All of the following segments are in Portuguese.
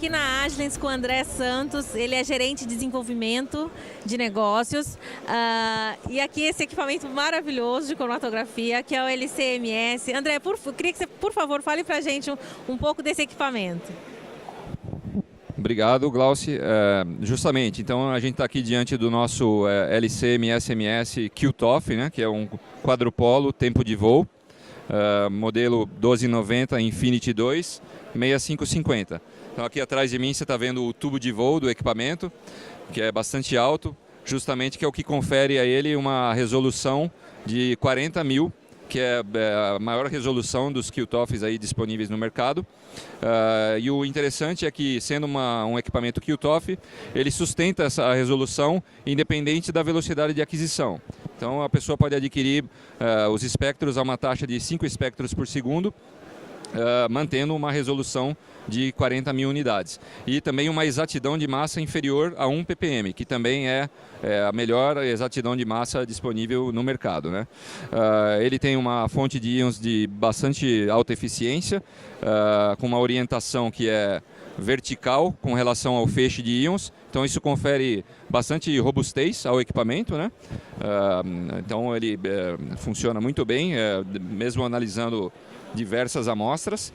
aqui na Agilent com o André Santos, ele é gerente de desenvolvimento de negócios. E aqui esse equipamento maravilhoso de cromatografia, que é o LC-MS. André, queria que você, por favor, fale para a gente um pouco desse equipamento. Obrigado, Glauci. Justamente, então a gente está aqui diante do nosso LC-MS QTOF, né, que é um quadrupolo tempo de voo, modelo 1290 Infinity 2 6550. Então aqui atrás de mim você está vendo o tubo de voo do equipamento, que é bastante alto, justamente que é o que confere a ele uma resolução de 40.000, que é a maior resolução dos QTOFs aí disponíveis no mercado. E o interessante é que, sendo um equipamento QTOF, ele sustenta essa resolução independente da velocidade de aquisição. Então a pessoa pode adquirir os espectros a uma taxa de 5 espectros por segundo, mantendo uma resolução de 40.000 unidades. E também uma exatidão de massa inferior a 1 ppm, que também é a melhor exatidão de massa disponível no mercado, né? Ele tem uma fonte de íons de bastante alta eficiência, com uma orientação que é vertical com relação ao feixe de íons, então isso confere bastante robustez ao equipamento, né? Então ele funciona muito bem, mesmo analisando diversas amostras.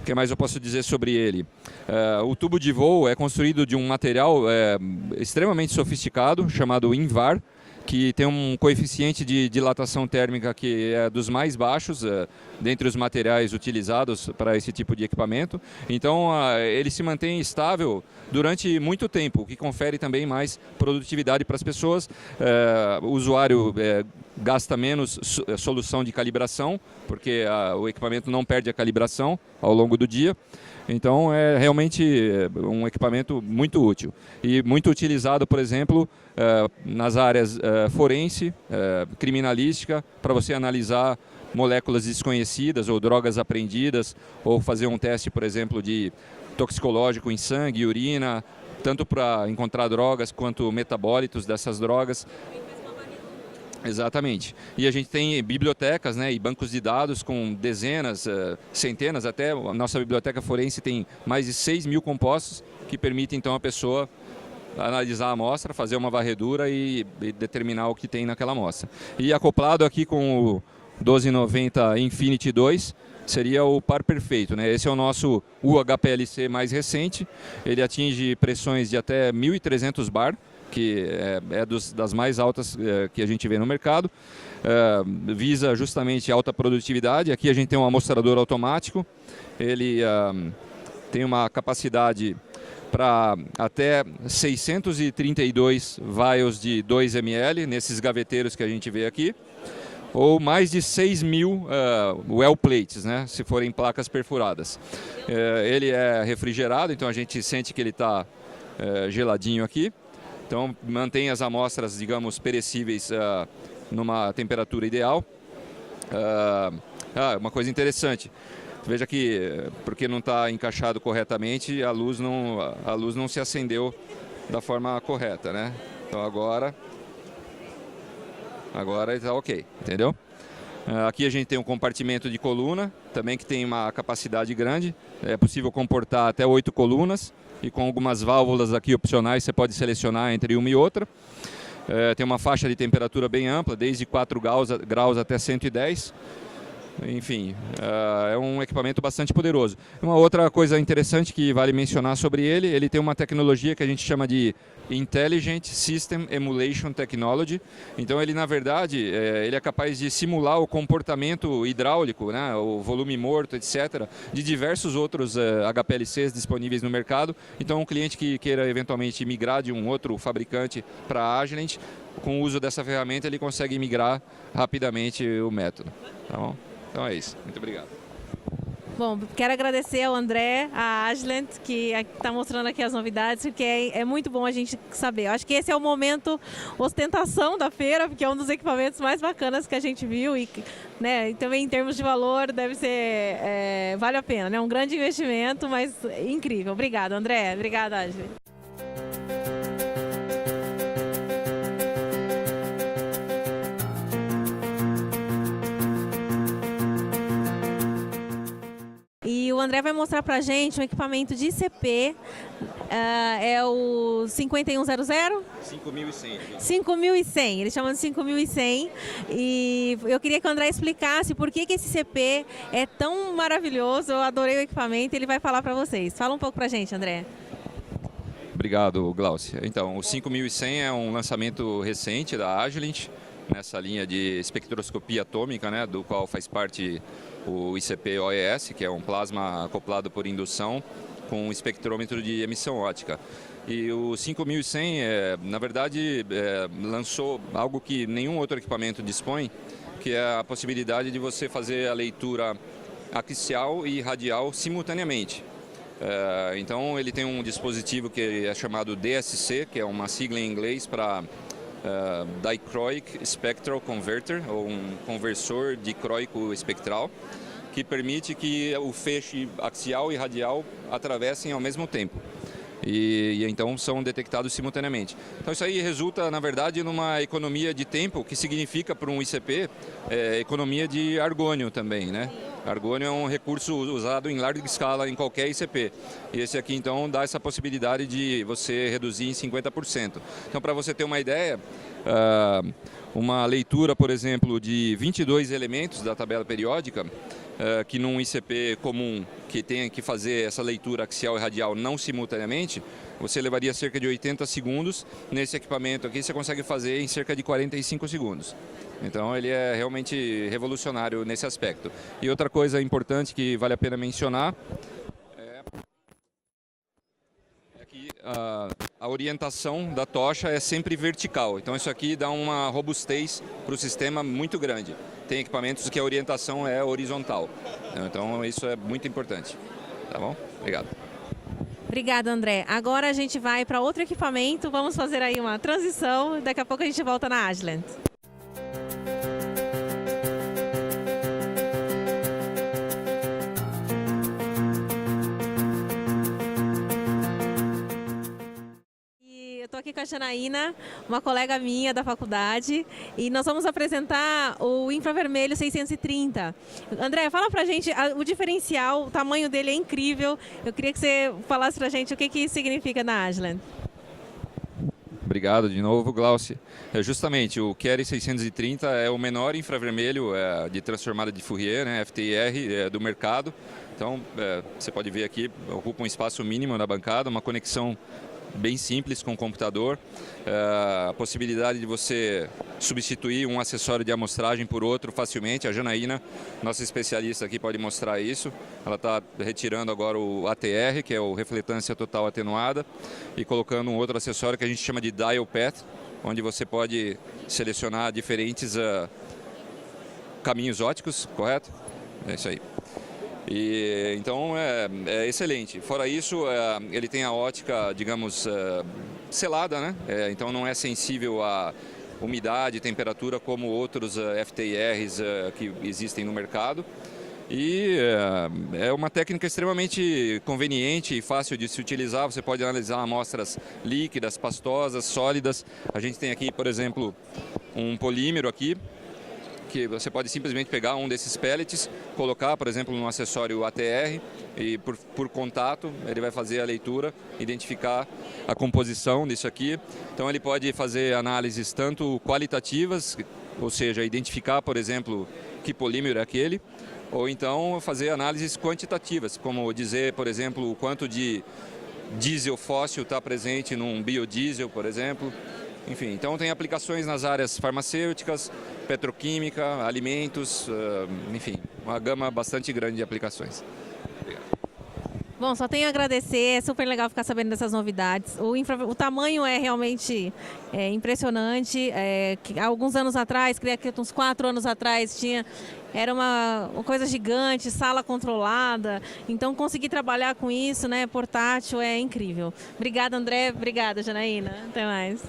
O que mais eu posso dizer sobre ele? O tubo de voo é construído de um material extremamente sofisticado, chamado INVAR, que tem um coeficiente de dilatação térmica que é dos mais baixos dentre os materiais utilizados para esse tipo de equipamento. Então ele se mantém estável durante muito tempo, o que confere também mais produtividade para as pessoas. O usuário gasta menos solução de calibração, porque o equipamento não perde a calibração ao longo do dia. Então é realmente um equipamento muito útil e muito utilizado, por exemplo, nas áreas forense, criminalística, para você analisar moléculas desconhecidas ou drogas apreendidas, ou fazer um teste, por exemplo, de toxicológico em sangue, urina, tanto para encontrar drogas quanto metabólitos dessas drogas. Exatamente. E a gente tem bibliotecas, né, e bancos de dados com dezenas, centenas, até a nossa biblioteca forense tem mais de 6.000 compostos que permitem então a pessoa analisar a amostra, fazer uma varredura e determinar o que tem naquela amostra. E acoplado aqui com o 1290 Infinity 2, seria o par perfeito, né? Esse é o nosso UHPLC mais recente, ele atinge pressões de até 1.300 bar, que é das mais altas que a gente vê no mercado, visa justamente alta produtividade. Aqui a gente tem um amostrador automático, ele tem uma capacidade para até 632 vials de 2 ml, nesses gaveteiros que a gente vê aqui, ou mais de 6.000 well plates, né, se forem placas perfuradas. Ele é refrigerado, então a gente sente que ele está geladinho aqui. Então, mantém as amostras, digamos, perecíveis numa temperatura ideal. Uma coisa interessante, veja que, porque não está encaixado corretamente, a luz não se acendeu da forma correta, né? Então, agora está ok, entendeu? Aqui a gente tem um compartimento de coluna, também que tem uma capacidade grande, é possível comportar até 8 colunas, e com algumas válvulas aqui opcionais você pode selecionar entre uma e outra. Tem uma faixa de temperatura bem ampla, desde 4 graus até 110. Enfim, é um equipamento bastante poderoso. Uma outra coisa interessante que vale mencionar sobre ele, ele tem uma tecnologia que a gente chama de Intelligent System Emulation Technology. Então ele, na verdade, ele é capaz de simular o comportamento hidráulico, né, o volume morto, etc., de diversos outros HPLCs disponíveis no mercado. Então um cliente que queira eventualmente migrar de um outro fabricante para a Agilent, com o uso dessa ferramenta ele consegue migrar rapidamente o método. Tá bom? Então é isso. Muito obrigado. Bom, quero agradecer ao André, à Agilent, que está mostrando aqui as novidades, porque é muito bom a gente saber. Eu acho que esse é o momento ostentação da feira, porque é um dos equipamentos mais bacanas que a gente viu e, né, também em termos de valor deve ser, vale a pena, né? Um grande investimento, mas incrível. Obrigado, André. Obrigada, Agilent. André vai mostrar para a gente um equipamento de ICP, é o 5100? 5100. 5100, eles chamam de 5100. E eu queria que o André explicasse por que esse ICP é tão maravilhoso. Eu adorei o equipamento, ele vai falar para vocês. Fala um pouco para a gente, André. Obrigado, Glaucia. Então, o 5100 é um lançamento recente da Agilent, nessa linha de espectroscopia atômica, né, do qual faz parte o ICP-OES, que é um plasma acoplado por indução com um espectrômetro de emissão óptica. E o 5100, na verdade, lançou algo que nenhum outro equipamento dispõe, que é a possibilidade de você fazer a leitura axial e radial simultaneamente. Então ele tem um dispositivo que é chamado DSC, que é uma sigla em inglês para Dichroic Spectral Converter, ou um conversor dicróico espectral, que permite que o feixe axial e radial atravessem ao mesmo tempo. E então são detectados simultaneamente. Então isso aí resulta, na verdade, numa economia de tempo, que significa para um ICP economia de argônio também, né? Argônio é um recurso usado em larga escala em qualquer ICP. E esse aqui, então, dá essa possibilidade de você reduzir em 50%. Então, para você ter uma ideia, uma leitura, por exemplo, de 22 elementos da tabela periódica, que num ICP comum, que tenha que fazer essa leitura axial e radial não simultaneamente, você levaria cerca de 80 segundos. Nesse equipamento aqui você consegue fazer em cerca de 45 segundos. Então ele é realmente revolucionário nesse aspecto. E outra coisa importante que vale a pena mencionar é que a orientação da tocha é sempre vertical. Então isso aqui dá uma robustez para o sistema muito grande. Tem equipamentos que a orientação é horizontal. Então isso é muito importante. Tá bom? Obrigado. Obrigada, André. Agora a gente vai para outro equipamento. Vamos fazer aí uma transição. Daqui a pouco a gente volta na Agilent. Estou aqui com a Janaína, uma colega minha da faculdade, e nós vamos apresentar o infravermelho 630. André, fala pra gente o diferencial, o tamanho dele é incrível. Eu queria que você falasse pra gente o que isso significa na Agilent. Obrigado de novo, Glaucia. Justamente, o QERI 630 é o menor infravermelho de transformada de Fourier, né, FTIR, do mercado. Então, você pode ver aqui, ocupa um espaço mínimo na bancada, uma conexão bem simples com o computador, a possibilidade de você substituir um acessório de amostragem por outro facilmente. A Janaína, nossa especialista aqui, pode mostrar isso. Ela está retirando agora o ATR, que é o refletância total atenuada, e colocando um outro acessório que a gente chama de Dial Path, onde você pode selecionar diferentes caminhos ópticos, correto? É isso aí. E, então é excelente. Fora isso, ele tem a ótica, digamos, selada, né? Então não é sensível a umidade e temperatura como outros FTIRs que existem no mercado. E é uma técnica extremamente conveniente e fácil de se utilizar. Você pode analisar amostras líquidas, pastosas, sólidas. A gente tem aqui, por exemplo, um polímero aqui, que você pode simplesmente pegar um desses pellets, colocar, por exemplo, num acessório ATR, e por contato ele vai fazer a leitura, identificar a composição disso aqui. Então ele pode fazer análises tanto qualitativas, ou seja, identificar, por exemplo, que polímero é aquele, ou então fazer análises quantitativas, como dizer, por exemplo, o quanto de diesel fóssil está presente num biodiesel, por exemplo. Enfim, então tem aplicações nas áreas farmacêuticas, petroquímica, alimentos, enfim, uma gama bastante grande de aplicações. Obrigado. Bom, só tenho a agradecer, é super legal ficar sabendo dessas novidades. O tamanho é realmente impressionante. Há alguns anos atrás, creio que uns 4 anos atrás, era uma coisa gigante, sala controlada. Então, conseguir trabalhar com isso, né, portátil, é incrível. Obrigada, André. Obrigada, Janaína. Até mais.